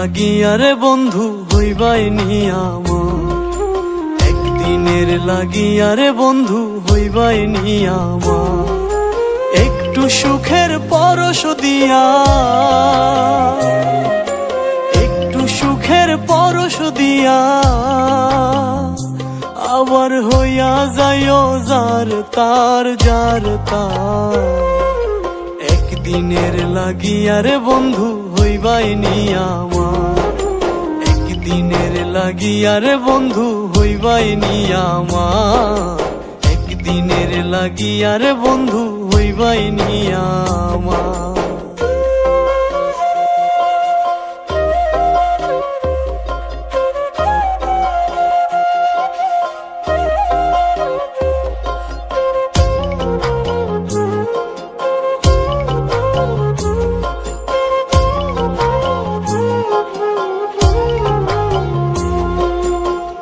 লাগিয়া রে বন্ধু হইবাই নিয়ামা, একদিনের লাগিয়া রে বন্ধু হইবাই নিয়ামা। একটু সুখের পরশ দিয়া, একটু সুখের পরশ দিয়া আবার হইয়া যাইও যার তার যার তার। একদিনের লাগিয়া রে বন্ধু হইবাই নিয়ামা, একদিনের লাগিয়া রে বন্ধু হইবাই নিয়ামা, একদিনের লাগিয়া রে বন্ধু হইবাই নিয়ামা।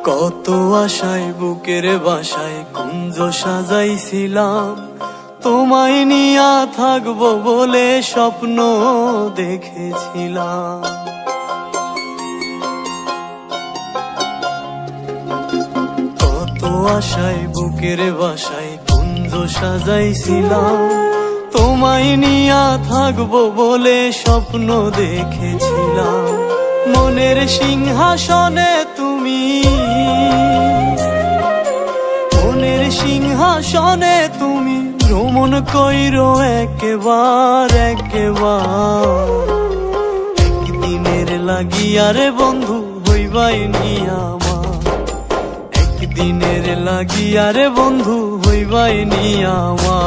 কত আশায় বুকের বাসায় কুঞ্জ সাজাইছিলাম, তোমায় নিয়া থাকবো বলে স্বপ্ন দেখেছিলাম। কত আশায় বুকের বাসায় কুঞ্জ সাজাইছিলাম, তোমায় নিয়া থাকবো বলে স্বপ্ন দেখেছিলাম। মনের সিংহাসনে তুমি, মনের সিংহাসনে তুমি ভ্রমণ কইরো একবার একবার। একদিনের লাগিয়া রে বন্ধু হইবাই নিয়ামা, একদিনের লাগিয়া রে বন্ধু হইবাই নিয়ামা,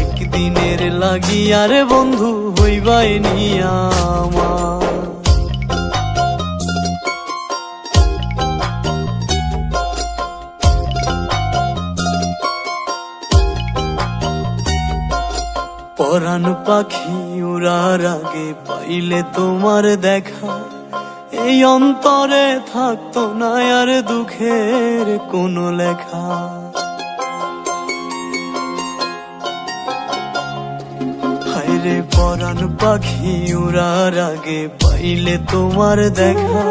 একদিনের লাগিয়া রে বন্ধু হইবাই নিয়ামা। পরাণ পাখি উড়ার আগে পাইলে তোমার দেখা, এই অন্তরে থাকতো না আর দুঃখের কোনো লেখা। হায়রে পরাণ পাখি উড়ার আগে পাইলে তোমার দেখা,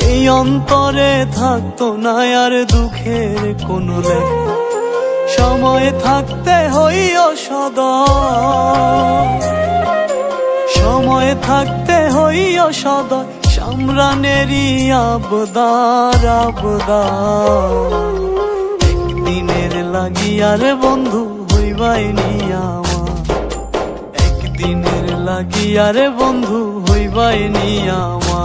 এই অন্তরে থাকতো না আর দুঃখের কোনো লেখা। সময় থাকতে হইও সদা, সময় থাকতে হইও সদা সামরানেরই আবদার আবদার। একদিনের লাগিয়া রে বন্ধু হইবাই নিয়ামা, একদিনের লাগিয়া রে বন্ধু হইবাই নিয়ামা।